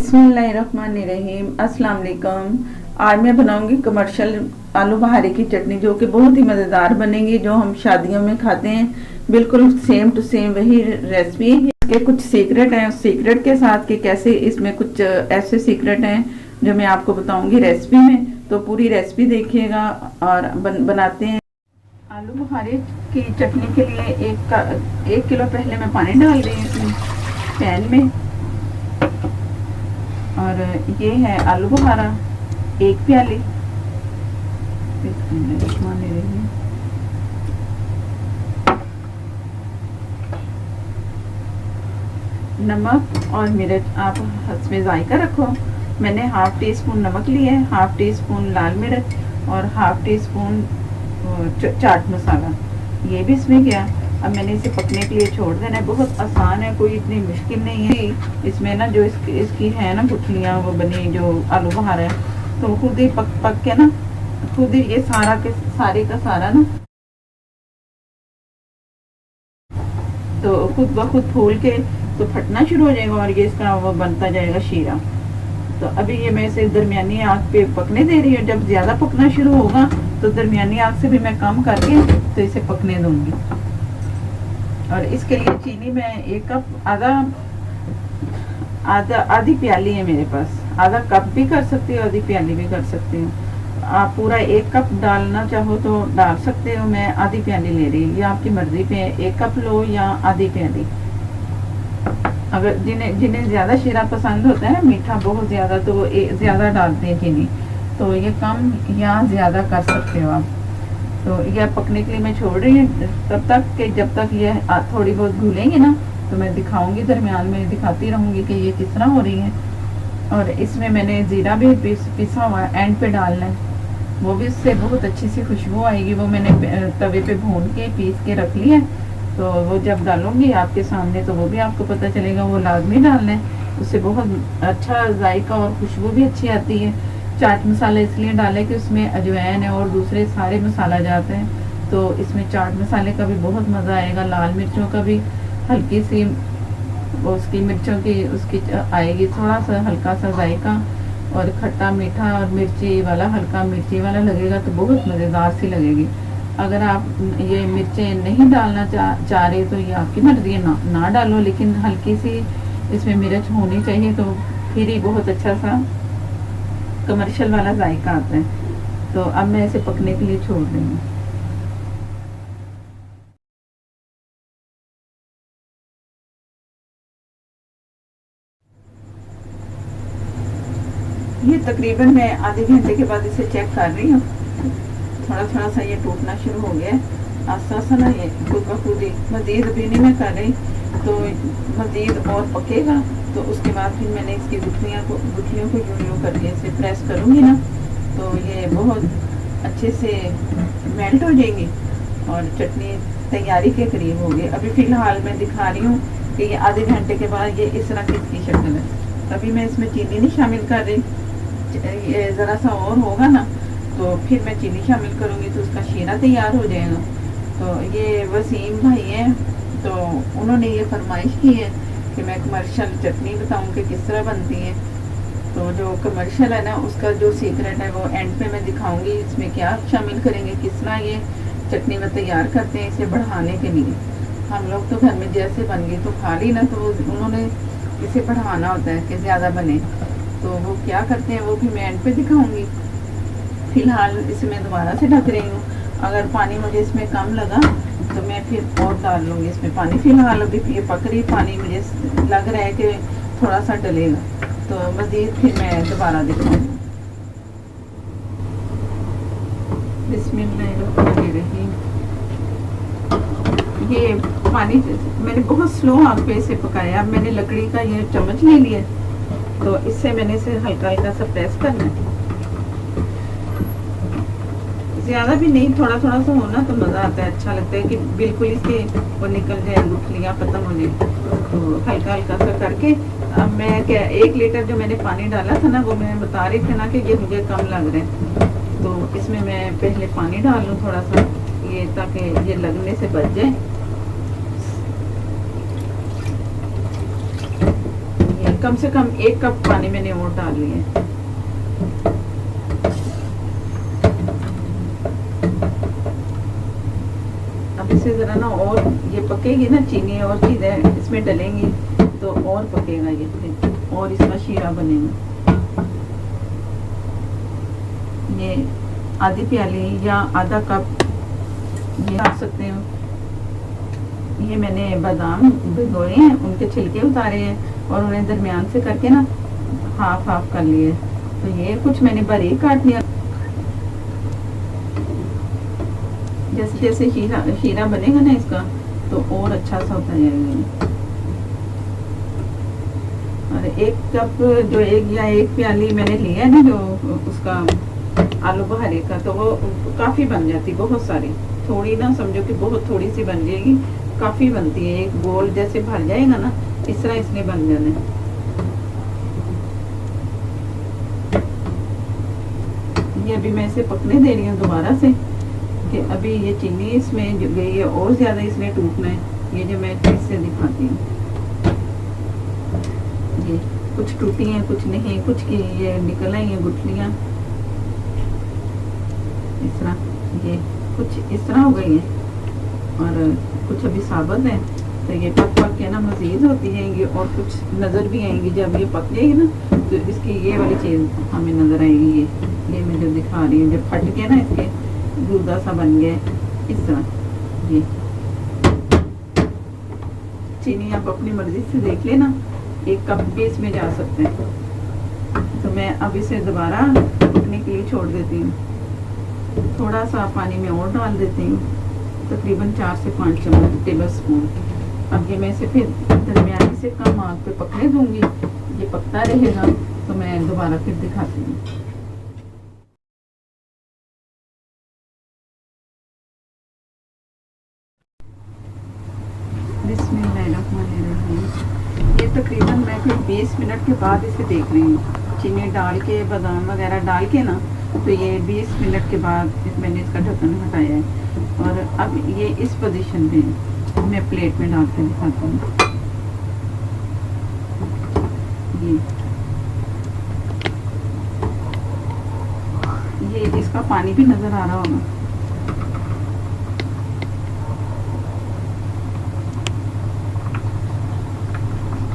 बिस्मिल्लाहिर्रहमानिर्रहीम। अस्सलाम वालेकुम। आज मैं बनाऊंगी कमर्शियल आलू बहारे की चटनी, जो कि बहुत ही मज़ेदार बनेगी, जो हम शादियों में खाते हैं। बिल्कुल सेम टू सेम वही रेसिपी है। इसके कुछ सीक्रेट हैं, उस सीक्रेट के साथ कि कैसे इसमें कुछ ऐसे सीक्रेट हैं जो मैं आपको बताऊंगी रेसिपी में। तो पूरी रेसिपी देखिएगा और बनाते हैं। आलू बुखारे की चटनी के लिए 1 किलो पहले मैं पानी डाल रही हूँ पैन में। और ये है आलू बुखारा 1 प्याली। नमक और मिर्च आप हस्बे जायका रखो। मैंने हाफ टी स्पून नमक लिया है, हाफ टी स्पून लाल मिर्च और half tea spoon chaat masala, ये भी इसमें गया। अब मैंने इसे पकने के लिए छोड़ देना है। बहुत आसान है, कोई इतनी मुश्किल नहीं है। इसमें ना जो इसकी है ना गुठलियाँ वो बनी, जो आलू बुखारा है, तो खुद ही पक के ना खुद ही ये सारे का सारा ना तो खुद ब खुद फूल के तो फटना शुरू हो जाएगा और ये इसका वो बनता जाएगा शीरा। तो अभी ये मैं इसे दरमियानी आग पे पकने दे रही हूँ। जब ज्यादा पकना शुरू होगा तो दरमियानी आग से भी मैं कम करके तो इसे पकने दूंगी। और इसके लिए चीनी मैं 1 कप आधी प्याली है मेरे पास। आधा कप भी कर सकती हो, आधी प्याली भी कर सकती हो। आप पूरा 1 कप डालना चाहो तो डाल सकते हो। मैं आधी प्याली ले रही हूँ, ये आपकी मर्जी पे है। 1 कप लो या आधी प्याली। अगर जिन्हें ज्यादा शीरा पसंद होता है ना, मीठा बहुत ज्यादा, तो वो ज्यादा डालते हैं चीनी। तो ये कम या ज्यादा कर सकते हो आप। तो यह पकने के लिए मैं छोड़ रही हूँ तब तक कि जब तक ये थोड़ी बहुत घुलेंगी ना, तो मैं दिखाऊंगी, दरमियान में दिखाती रहूंगी कि ये किस तरह हो रही है। और इसमें मैंने जीरा भी पिसा हुआ एंड पे डालना है, वो भी इससे बहुत अच्छी सी खुशबू आएगी। वो मैंने तवे पे भून के पीस के रख लिया है। तो वो जब डालूंगी आपके सामने तो वो भी आपको पता चलेगा। वो लाजमी डालना है, उससे बहुत अच्छा जायका और खुशबू भी अच्छी आती है। चाट मसाला इसलिए डाले कि उसमें अजवाइन है और दूसरे सारे मसाला जाते हैं, तो इसमें चाट मसाले का भी बहुत मज़ा आएगा। लाल मिर्चों का भी हल्की सी उसकी मिर्चों की उसकी आएगी, थोड़ा सा हल्का सा जायका। और खट्टा मीठा और मिर्ची वाला, हल्का मिर्ची वाला लगेगा तो बहुत मज़ेदार सी लगेगी। अगर आप ये मिर्चें नहीं डालना चाह रहे तो ये आपकी मर्जी है, ना डालो, लेकिन हल्की सी इसमें मिर्च होनी चाहिए, तो फिर ही बहुत अच्छा सा कमर्शियल वाला जायका आता है। तो अब मैं इसे पकने के लिए छोड़ रही हूँ। ये तकरीबन मैं आधे घंटे के बाद इसे चेक कर रही हूँ। थोड़ा सा ये टूटना शुरू हो गया है। आस्ता ना ये खुद ब खुद ही। मज़ीद अभी नहीं मैं कर रही, तो मज़ीद और पकेगा। तो उसके बाद फिर मैंने इसकी गुठलियों को यूं करके इसे प्रेस करूँगी ना, तो ये बहुत अच्छे से मेल्ट हो जाएगी और चटनी तैयारी के करीब होगी। अभी फ़िलहाल मैं दिखा रही हूँ कि ये आधे घंटे के बाद ये इस तरह की इसकी शक्ल है। अभी मैं इसमें चीनी नहीं शामिल कर रही, ये ज़रा सा और होगा ना तो फिर मैं चीनी शामिल करूँगी, तो उसका शीरा तैयार हो जाएगा। तो ये वसीम भाई हैं, तो उन्होंने ये फरमाइश की है कि मैं कमर्शियल चटनी बताऊँ कि किस तरह बनती है। तो जो कमर्शियल है ना, उसका जो सीक्रेट है वो एंड पे मैं दिखाऊंगी। इसमें क्या शामिल करेंगे, किस तरह ये चटनी में तैयार करते हैं इसे बढ़ाने के लिए। हम लोग तो घर में जैसे बन गई तो खा ली ना, तो उन्होंने इसे बढ़ाना होता है कि ज़्यादा बने, तो वो क्या करते हैं वो भी मैं एंड पे दिखाऊंगी। फ़िलहाल इसे मैं दोबारा से ढक रही हूँ। अगर पानी मुझे इसमें कम लगा तो मैं फिर और डाल लूँगी इसमें पानी। फ़िलहाल अभी ये पक रही, पानी मुझे लग रहा है कि थोड़ा सा डलेगा, तो मज़ीद फिर मैं दोबारा दिखाऊँगी। बिस्मिल्लाहिर्रहमानिर्रहीम। ये पानी मैंने बहुत स्लो आंच पे इसे पकाया। अब मैंने लकड़ी का ये चम्मच ले लिया, तो इससे मैंने इसे हल्का हल्का सा प्रेस करना है। ज़्यादा भी नहीं, थोड़ा सा होना तो मज़ा आता है, अच्छा लगता है कि बिल्कुल इसके वो निकल जाए, गुठलियाँ खत्म हो जाए। तो हल्का हल्का सा करके अब मैं क्या 1 लीटर जो मैंने पानी डाला था ना, वो मैं बता रही थी ना कि ये मुझे कम लग रहा है। तो इसमें मैं पहले पानी डाल लूँ थोड़ा सा, ये ताकि ये लगने से बच जाए। ये कम से कम 1 कप पानी मैंने और डाल लिया। अब इसे जरा ना और ये पकेगी ना, चीनी और चीजें इसमें डलेंगी तो और पकेगा ये, और इसका शीरा बनेगा। ये आधी प्याली या आधा कप ये डाल सकते हो। ये मैंने बादाम भिगोए हैं, उनके छिलके उतारे हैं और उन्हें दरमियान से करके ना हाफ हाफ कर लिए। तो ये कुछ मैंने बारीक काट लिया। जैसे जैसे शीरा बनेगा ना इसका तो और अच्छा सा होता जाएगा। और 1 कप जो एक प्याली मैंने लिया है ना, जो उसका आलू बुखारे का, तो वो काफी बन जाती, बहुत सारी, थोड़ी ना समझो कि बहुत थोड़ी सी बन जाएगी, काफी बनती है। एक गोल जैसे भर जाएगा ना, इस तरह इसने बन जाना है। ये अभी मैं इसे पकने दे रही हूँ दोबारा से, कि अभी ये चीनी इसमें जो गई है और ज्यादा इसने टूटना है। ये जो मैं चीज से दिखाती हूँ, ये कुछ टूटी हैं, कुछ नहीं, कुछ की ये निकल आई हैं गुठलियां इस तरह, ये कुछ इस तरह हो गई है और कुछ अभी साबुत है। तो ये पक पक के ना मजीद होती जाएंगी और कुछ नजर भी आएंगी। जब ये पक जाएगी ना तो इसकी ये वाली चीज हमें नजर आएगी। ये मैं जो दिखा रही हूँ, जब फट के ना इसके दूधा सा बन गया इस तरह। ये चीनी आप अपनी मर्जी से देख लेना, 1 कप भी इसमें जा सकते हैं। तो मैं अब इसे दोबारा पकने के लिए छोड़ देती हूँ। थोड़ा सा पानी में और डाल देती हूँ, तकरीबन 4 से 5 टेबल स्पून। अब ये मैं इसे फिर दरमियानी से कम आग पे पकने दूंगी। ये पकता रहेगा तो मैं दोबारा फिर दिखाती हूँ। ये तकरीबन मैं फिर 20 मिनट के बाद इसे देख रही हूँ, चीनी डाल के बादाम वगैरह डाल के ना। तो ये 20 मिनट के बाद मैंने इसका ढक्कन हटाया है और अब ये इस पोजीशन में मैं प्लेट में डाल के दिखाती हूँ। ये इसका पानी भी नजर आ रहा होगा।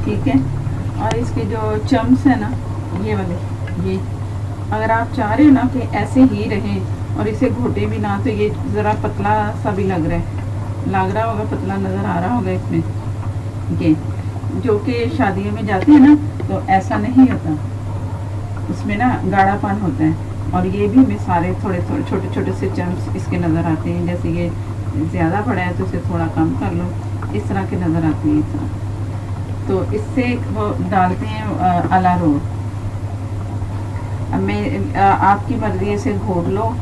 ठीक है, और इसके जो चम्स है ना, ये वाले, ये अगर आप चाह रहे हो ना कि ऐसे ही रहे और इसे घोटे भी ना, तो ये ज़रा पतला सा भी लग रहा होगा, पतला नज़र आ रहा होगा इसमें। ये जो कि शादियों में जाते हैं ना तो ऐसा नहीं होता, उसमें ना गाढ़ापन होता है। और ये भी हमें सारे थोड़े थोड़े छोटे छोटे से चम्स इसके नज़र आते हैं। जैसे ये ज़्यादा बड़ा है तो इसे थोड़ा कम कर लो, इस तरह के नज़र आते हैं इस तरह। तो इससे वो डालते हैं अलारोट। अब मैं आपकी मर्जी, इसे घोट लो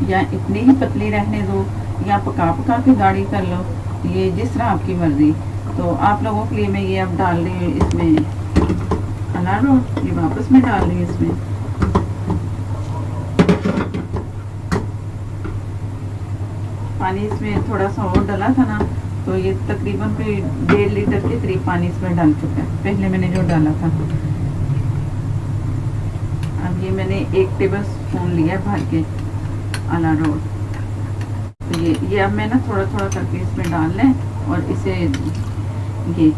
या इतनी ही पतली रहने दो या पका पका के गाढ़ी कर लो, ये जिस तरह आपकी मर्जी। तो आप लोगों के लिए मैं ये अब डाल रही हूँ इसमें अलारोट, ये वापस में डाल रही हूँ इसमें। पानी इसमें थोड़ा सा और डाला था ना, तो ये तकरीबन कोई 1.5 लीटर के करीब पानी इसमें डाल चुका है, पहले मैंने जो डाला था। अब ये मैंने 1 टेबल स्पून लिया भर के अलारोट। तो ये अब मैं ना थोड़ा थोड़ा करके इसमें डाल लें और इसे ये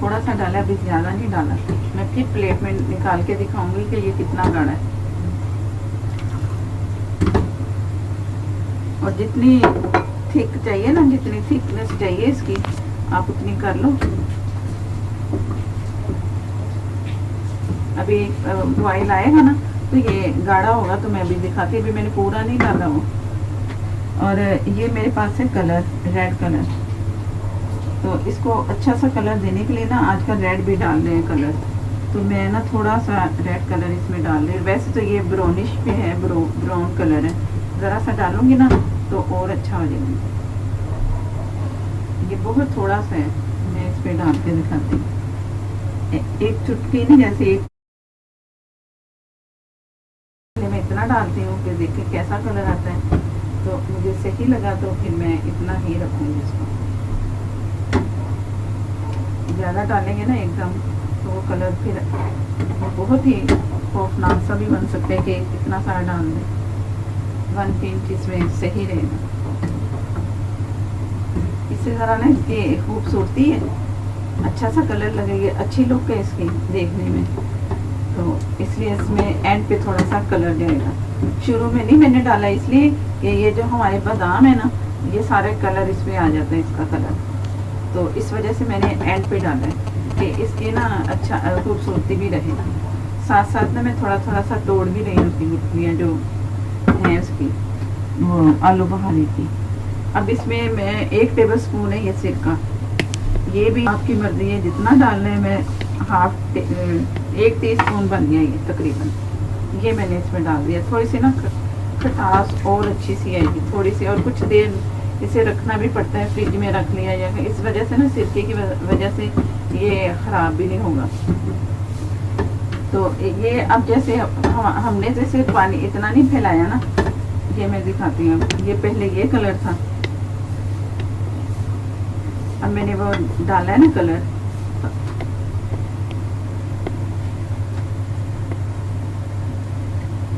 थोड़ा सा डाला, अभी ज़्यादा नहीं डाला। मैं फिर प्लेट में निकाल के दिखाऊंगी कि ये कितना गाढ़ा है। और जितनी थिक चाहिए ना, जितनी थिकनेस चाहिए इसकी, आप उतनी कर लो। अभी बॉयल आएगा ना तो ये गाढ़ा होगा, तो मैं अभी दिखाती, अभी मैंने पूरा नहीं डाला वो। और ये मेरे पास है कलर, रेड कलर। तो इसको अच्छा सा कलर देने के लिए ना आजकल रेड भी डाल रहे हैं कलर, तो मैं ना थोड़ा सा रेड कलर इसमें डाल रही हूँ। वैसे तो ये ब्राउनिश पे है, ब्राउन कलर है, ज़रा सा डालूंगी ना तो और अच्छा हो जाएगा। ये बहुत थोड़ा सा है, मैं इस पे डाल के दिखाती हूँ। एक चुटकी नहीं, जैसे एक मैं इतना डालती हूँ कि देखिए कैसा कलर आता है। तो मुझे सही लगा तो फिर मैं इतना ही रखूँगी इसको। ज़्यादा डालेंगे ना एकदम तो वो कलर फिर बहुत ही खौफनाक सा भी बन सकते हैं कि इतना सारा डाल दें। 1 पिंच इसमें सही रहेगा। इससे ज़रा ना इसकी खूबसूरती है, अच्छा सा कलर लगेगी, अच्छी लुक है इसकी देखने में, तो इसलिए इसमें एंड पे थोड़ा सा कलर जाएगा। शुरू में नहीं मैंने डाला इसलिए कि ये जो हमारे बादाम है ना, ये सारे कलर इसमें आ जाता है, इसका कलर, तो इस वजह से मैंने एंड पे डाला है कि इसकी ना अच्छा खूबसूरती भी रहे। साथ साथ ना मैं थोड़ा थोड़ा सा तोड़ भी रही हूँ उसकी गुठलियाँ जो हैं उसकी, वो आलू बहारी की। अब इसमें मैं 1 टेबल स्पून है ये सिरका, ये भी आपकी मर्जी है जितना डालना है। मैं 1 टीस्पून बन गया ये तकरीबन, ये मैंने इसमें डाल दिया। थोड़ी सी ना खटास और अच्छी सी आएगी थोड़ी सी, और कुछ देर इसे रखना भी पड़ता है, फ्रिज में रख लिया जाएगा। इस वजह से ना सिरके की वजह से ये ख़राब भी नहीं होगा। तो ये अब जैसे हमने जैसे पानी इतना नहीं फैलाया ना, ये मैं दिखाती हूँ। ये पहले ये कलर था, अब मैंने वो डाला है ना कलर,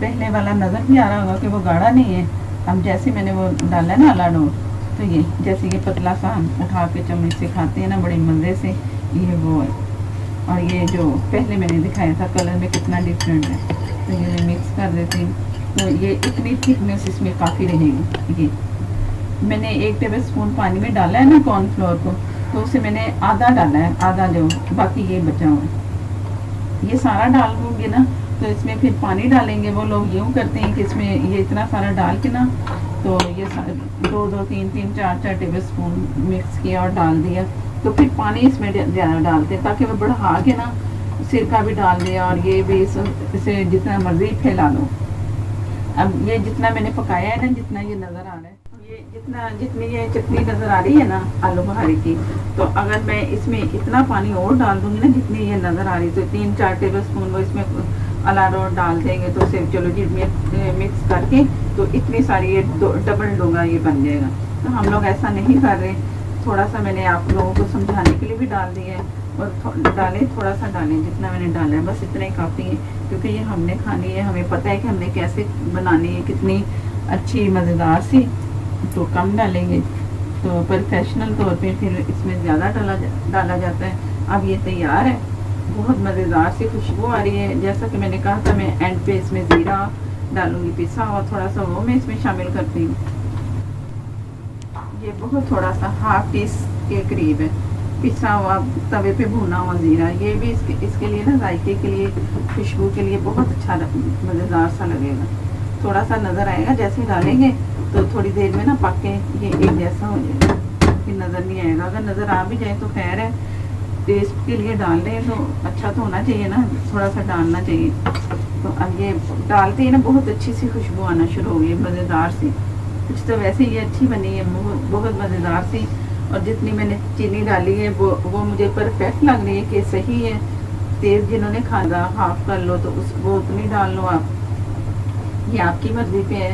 पहले वाला नज़र भी आ रहा होगा कि वो गाढ़ा नहीं है। अब जैसे मैंने वो डाला है ना अलाडोर, तो ये जैसे ये पतला सा हम उठा के चम्मच से खाते हैं ना बड़े मज़े से, ये वो है। और ये जो पहले मैंने दिखाया था कलर में कितना डिफरेंट है, तो ये मैं मिक्स कर देती हूँ। तो ये इतनी थिकनेस इसमें काफ़ी रहेगी। ये मैंने 1 टेबल स्पून पानी में डाला है ना कॉर्नफ्लोर को, तो उसे मैंने आधा डाला है, आधा जो बाकी ये बचा हुआ है। ये सारा डाल दूँगी ना, तो इसमें फिर पानी डालेंगे। वो लोग यूँ करते हैं कि इसमें ये इतना सारा डाल के ना, तो ये 2-2, 3-3, 4-4 टेबल स्पून मिक्स किया और डाल दिया, तो फिर पानी इसमें ज़्यादा डालते हैं ताकि वो बढ़ा के ना सिरका भी डाल दिया और ये भी इसे जितना मर्जी फैला लो। अब ये जितना मैंने पकाया है ना, जितना ये नज़र आ रहा है, ये जितनी ये चटनी नज़र आ रही है ना आलू बहारी की, तो अगर मैं इसमें इतना पानी और डाल दूँगी ना जितनी ये नज़र आ रही, तो 3-4 टेबल स्पून वो इसमें अलारोट डाल देंगे, तो सिर्फ चलो जी मिक्स करके तो इतनी सारी ये डबल डोंगा ये बन जाएगा। तो हम लोग ऐसा नहीं कर रहे, थोड़ा सा मैंने आप लोगों को समझाने के लिए भी डाल दिया है, और डालें थोड़ा सा डालें, जितना मैंने डाला है बस इतना ही काफ़ी है, क्योंकि ये हमने खानी है, हमें पता है कि हमने कैसे बनानी है, कितनी अच्छी मज़ेदार सी, तो कम डालेंगे। तो प्रोफेशनल तौर पे फिर इसमें ज़्यादा डाला जाता है। अब ये तैयार है, बहुत मज़ेदार सी खुशबू आ रही है। जैसा कि मैंने कहा था, मैं एंड पे इसमें ज़ीरा डालूंगी पिसा, और थोड़ा सा वो मैं इसमें शामिल करती हूँ। ये बहुत थोड़ा सा 1/2 टी के करीब है पिसा हुआ, तवे पे भुना हुआ ज़ीरा। ये भी इसके लिए ना जायके के लिए, खुशबू के लिए बहुत अच्छा मज़ेदार सा लगेगा। थोड़ा सा नज़र आएगा जैसे डालेंगे, तो थोड़ी देर में ना पक के ये एक जैसा हो जाएगा, फिर नज़र नहीं आएगा। अगर नज़र आ भी जाए तो खैर है, टेस्ट के लिए डाल रहे हैं तो अच्छा तो होना चाहिए ना, थोड़ा सा डालना चाहिए। तो अब ये डालते ही ना बहुत अच्छी सी खुशबू आना शुरू हो गई, मज़ेदार सी। कुछ तो वैसे ये अच्छी बनी है, बहुत मज़ेदार सी। और जितनी मैंने चीनी डाली है वो मुझे परफेक्ट लग रही है कि सही है। तेज़ जिन्होंने खाना हाफ कर लो तो वो उतनी डाल लो आप, ये आपकी मर्ज़ी पे है।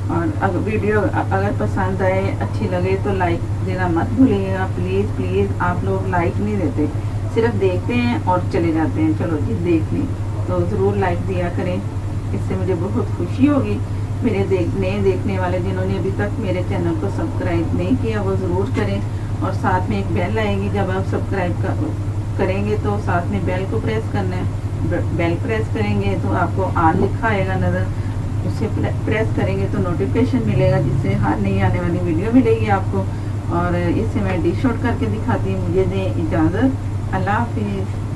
और अगर वीडियो अगर पसंद आए, अच्छी लगे तो लाइक देना मत भूलिएगा प्लीज़ प्लीज़। आप लोग लाइक नहीं देते, सिर्फ देखते हैं और चले जाते हैं, चलो जी देख ली, तो ज़रूर लाइक दिया करें, इससे मुझे बहुत खुशी होगी। मेरे देखने वाले जिन्होंने अभी तक मेरे चैनल को सब्सक्राइब नहीं किया वो ज़रूर करें, और साथ में एक बेल आएगी, जब आप सब्सक्राइब करेंगे तो साथ में बेल को प्रेस करना है। बेल प्रेस करेंगे तो आपको ऑल लिखा आएगा नज़र, उसे प्रेस करेंगे तो नोटिफिकेशन मिलेगा, जिससे हर नई आने वाली वीडियो मिलेगी आपको। और इसे मैं डिश आउट करके दिखाती हूँ। मुझे दें इजाज़त, अल्लाह हाफिज़।